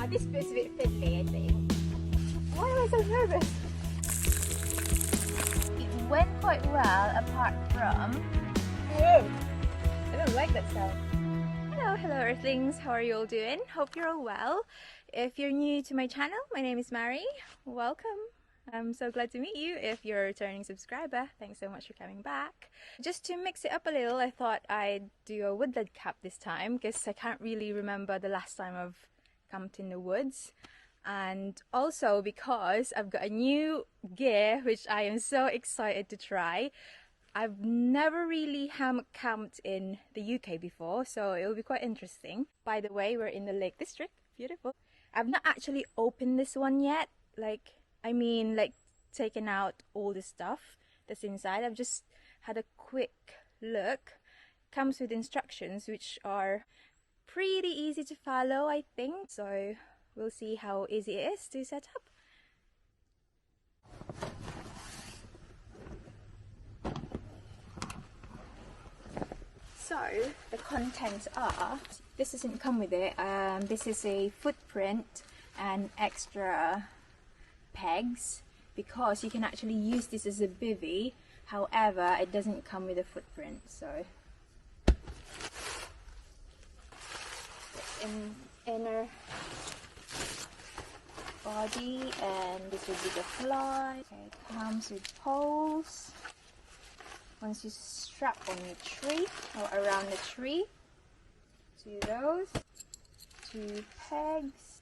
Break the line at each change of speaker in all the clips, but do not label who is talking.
This bit's a bit fiddly, I think. Why am I so nervous? It went quite well, apart from... Whoa! I don't like that sound. Hello Earthlings, how are you all doing? Hope you're all well. If you're new to my channel, my name is Mary. Welcome. I'm so glad to meet you. If you're a returning subscriber, thanks so much for coming back. Just to mix it up a little, I thought I'd do a woodland camp this time because I can't really remember the last time I've camped in the woods. And also because I've got a new gear which I am so excited to try. I've never really hammock camped in the UK before, so it will be quite interesting. By the way, we're in the Lake District. Beautiful. I've not actually opened this one yet. Like taken out all the stuff that's inside. I've just had a quick look. Comes with instructions which are pretty easy to follow, I think. So we'll see how easy it is to set up. So the contents are, this doesn't come with it, this is a footprint and extra pegs because you can actually use this as a bivvy. However, it doesn't come with a footprint, so in inner body, and this will be the fly. Okay, it comes with poles. Once you strap on your tree or around the tree, to those, 2 pegs,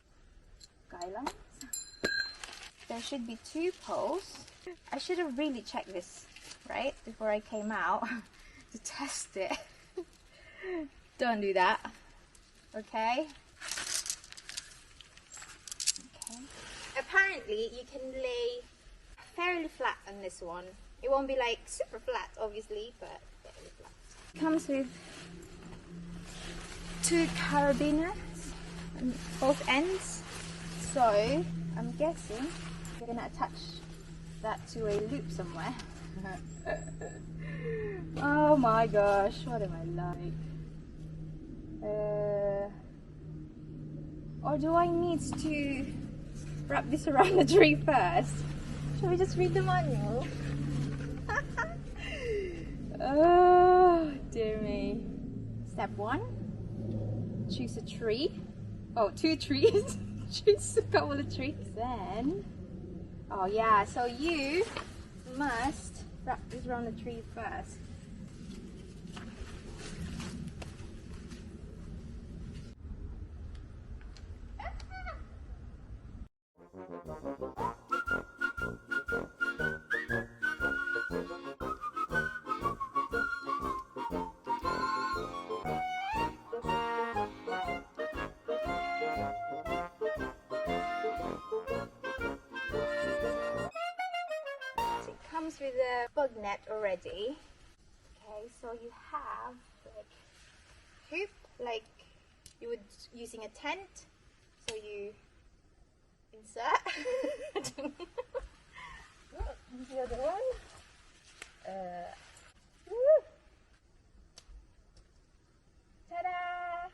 guy lines. There should be 2 poles. I should have really checked this, right, before I came out to test it. Don't do that, okay? Okay. Apparently, you can lay fairly flat on this one. It won't be like super flat, obviously, but fairly flat. It comes with 2 carabiners on both ends. So, I'm guessing we're gonna attach that to a loop somewhere. Oh my gosh, what am I like? Or do I need to wrap this around the tree first? Shall we just read the manual? Oh dear me. Step 1, choose a tree. Oh, 2 trees. Choose a couple of trees. Then, oh yeah, so you must wrap this around the tree first. Comes with a bug net already. Okay, so you have like hoop, like you would using a tent. So you insert. The other one. Ta-da!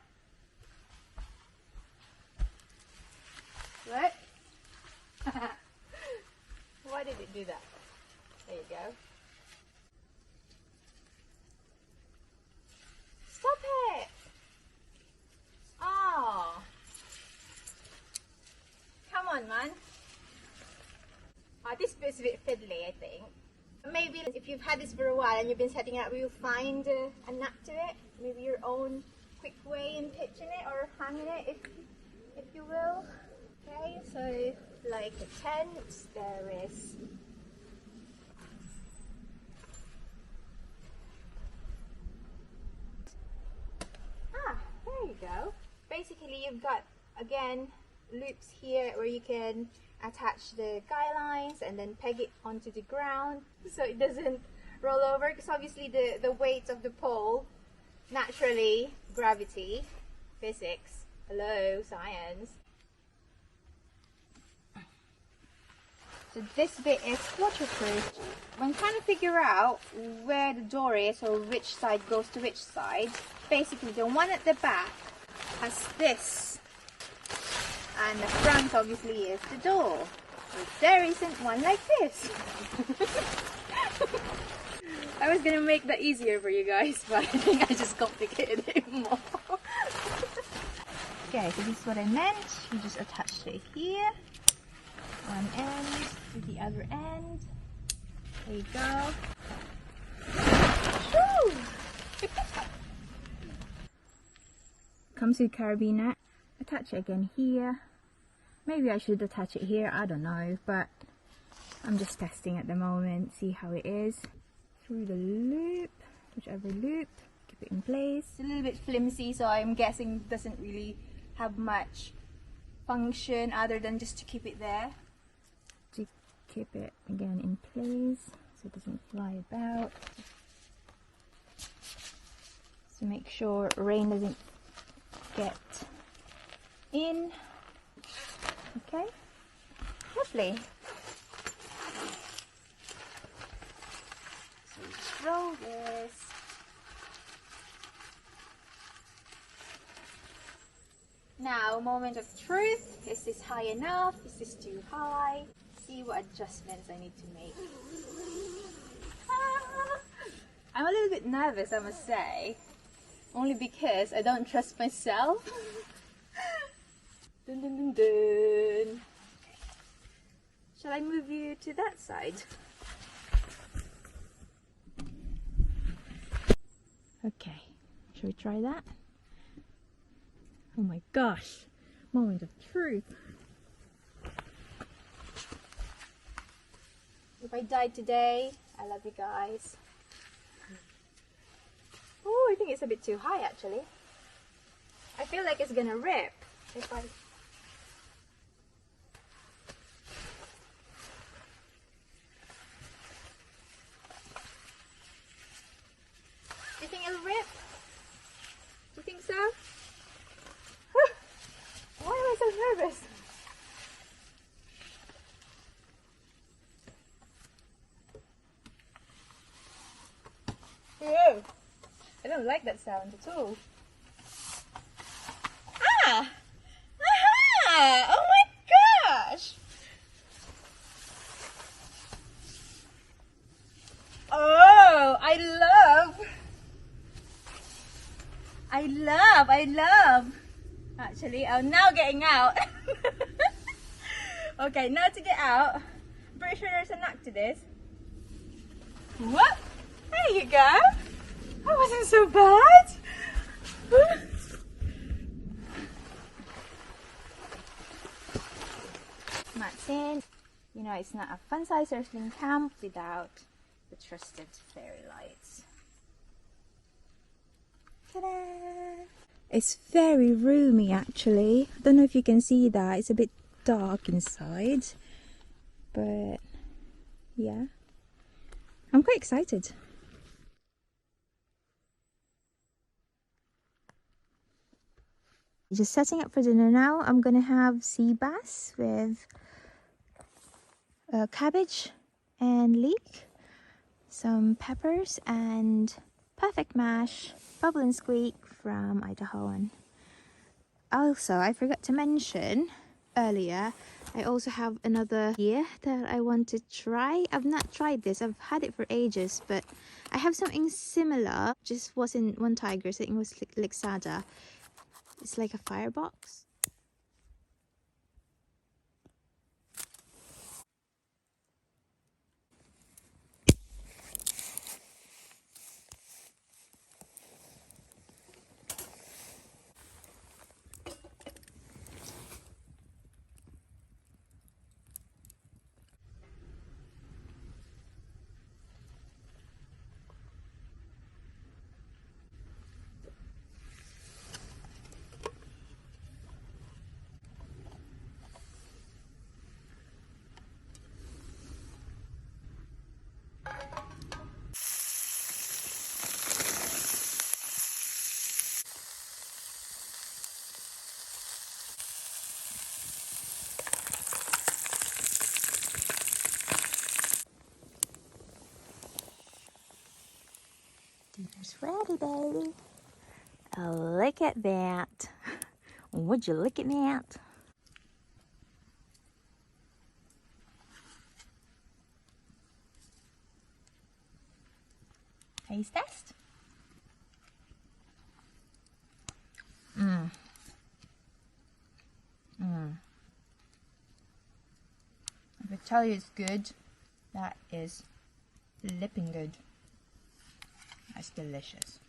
What? Why did it do that? There you go. Stop it! Oh. Come on, man. This bit's a bit fiddly, I think. Maybe if you've had this for a while and you've been setting it up, you'll find a knack to it. Maybe your own quick way in pitching it or hanging it, if you will. Okay, so like a tent, there is there you go. Basically, you've got, again, loops here where you can attach the guy lines and then peg it onto the ground so it doesn't roll over, because obviously the weight of the pole, naturally, gravity, physics, hello, science. So this bit is waterproof. I'm trying to figure out where the door is or which side goes to which side. Basically, the one at the back has this And the front obviously is the door. But there isn't one like this. I was gonna make that easier for you guys, but I think I just complicated it more. Okay, so this is what I meant. You just attach it here. One end to the other end. There you go. Woo! Comes with carabiner. Attach it again here. Maybe I should attach it here, I don't know, but I'm just testing at the moment, see how it is. Through the loop, whichever loop, keep it in place. It's a little bit flimsy, so I'm guessing it doesn't really have much function other than just to keep it there. To keep it again in place so it doesn't fly about. So make sure rain doesn't get in. Okay, lovely. So just roll this. Now, moment of truth. Is this high enough? Is this too high? See what adjustments I need to make. I'm a little bit nervous, I must say. Only because I don't trust myself. Dun, dun, dun, dun. Shall I move you to that side? Okay, shall we try that? Oh my gosh, moment of truth. If I died today, I love you guys. Oh, I think it's a bit too high actually. I feel like it's gonna rip if I... Do you think it'll rip? Do you think so? Why am I so nervous? Whoa! I don't like that sound at all. Ah! Aha! Oh my gosh! Oh, I love. Actually, I'm now getting out. Okay, now to get out. Pretty sure there's a knock to this. What? There you go. That wasn't so bad. That's it. You know, it's not a fun-size Earthling camp without the trusted fairy lights. Ta-da! It's very roomy actually. I don't know if you can see that. It's a bit dark inside. But yeah. I'm quite excited. Just setting up for dinner now. I'm gonna have sea bass with cabbage and leek, some peppers and perfect mash, bubble and squeak from Idaho. And also, I forgot to mention earlier, I also have another gear that I want to try. I've not tried this, I've had it for ages, but I have something similar, just wasn't One Tigris, I think it was Lixada. It's like a firebox. Dinner's ready, baby. Oh, look at that. Would you look at that? Taste test. If I tell you it's good, that is flipping good. That's delicious.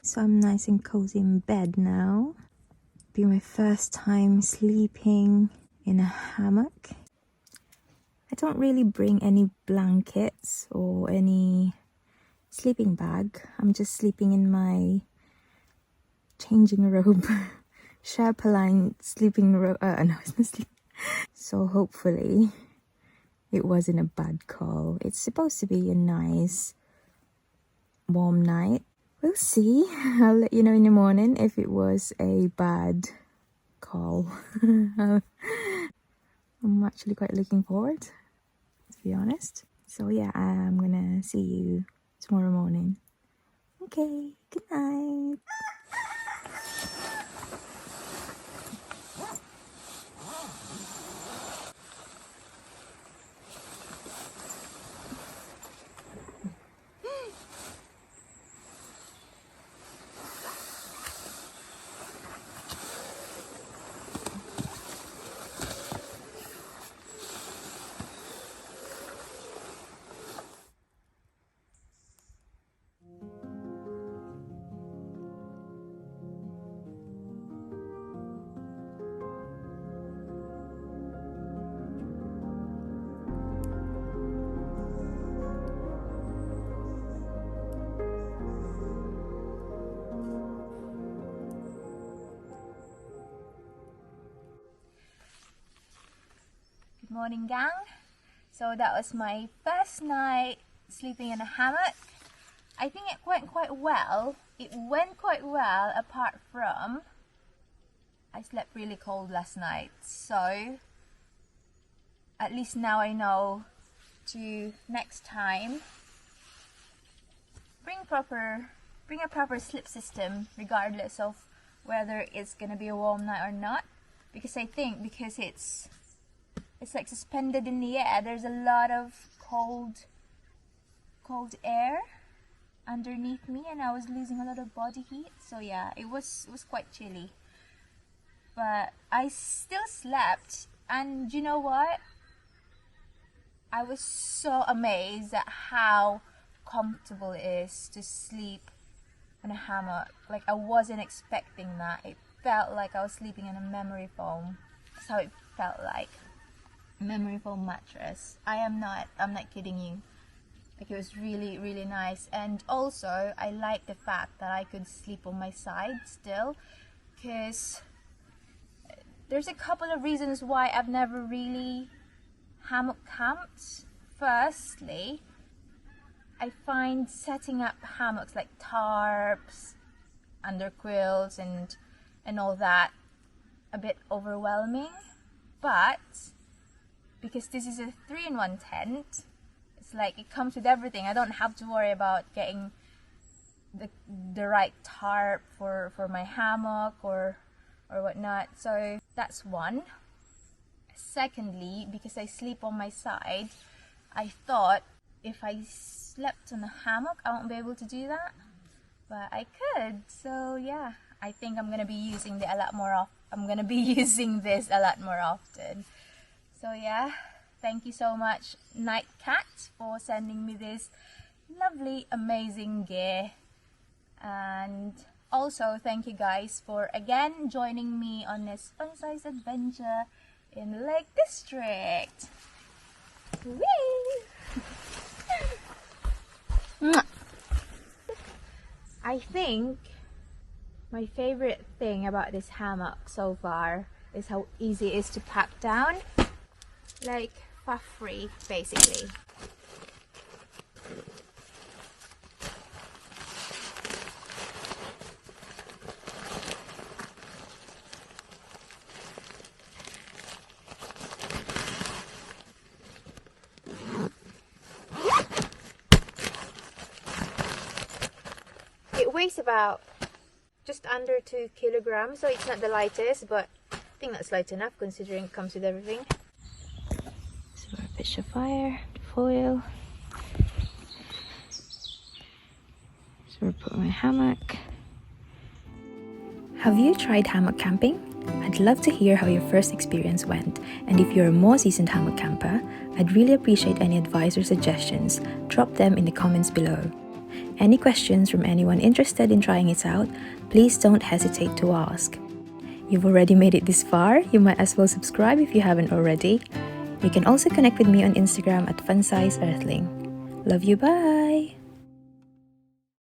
So I'm nice and cozy in bed now. Be my first time sleeping in a hammock. I don't really bring any blankets or any sleeping bag. I'm just sleeping in my changing robe. Sherpa line sleeping robe. No, it's not sleep. So hopefully it wasn't a bad call. It's supposed to be a nice warm night. We'll see. I'll let you know in the morning if it was a bad call. I'm actually quite looking forward, to be honest. So yeah, I'm gonna see you tomorrow morning. Okay, good night. Good morning, gang. So that was my first night sleeping in a hammock. I think it went quite well. It went quite well apart from I slept really cold last night. So at least now I know to next time bring a proper sleep system regardless of whether it's gonna be a warm night or not. Because I think because it's like suspended in the air, there's a lot of cold air underneath me and I was losing a lot of body heat. So yeah, it was quite chilly. But I still slept, and you know what? I was so amazed at how comfortable it is to sleep in a hammock. Like, I wasn't expecting that. It felt like I was sleeping in a memory foam. That's how it felt like. Memory foam mattress. I'm not kidding you. Like, it was really, really nice. And also, I like the fact that I could sleep on my side still, because there's a couple of reasons why I've never really hammock camped. Firstly, I find setting up hammocks like tarps, under quilts and all that a bit overwhelming. But because this is a 3-in-1 tent, it's like it comes with everything. I don't have to worry about getting the right tarp for my hammock or whatnot. So that's one. Secondly, because I sleep on my side, I thought if I slept on a hammock I won't be able to do that, but I could. So yeah, I think I'm gonna be using this a lot more often. So yeah, thank you so much Night Cat for sending me this lovely amazing gear, and also thank you guys for again joining me on this fun-sized adventure in Lake District. Whee! I think my favorite thing about this hammock so far is how easy it is to pack down. Like, faff-free, basically. It weighs about just under 2 kilograms, so it's not the lightest, but I think that's light enough considering it comes with everything. So I pitch a fire, foil. So I put my hammock. Have you tried hammock camping? I'd love to hear how your first experience went, and if you're a more seasoned hammock camper, I'd really appreciate any advice or suggestions. Drop them in the comments below. Any questions from anyone interested in trying it out, please don't hesitate to ask. You've already made it this far, you might as well subscribe if you haven't already. You can also connect with me on Instagram at FunSizeEarthling. Love you, bye!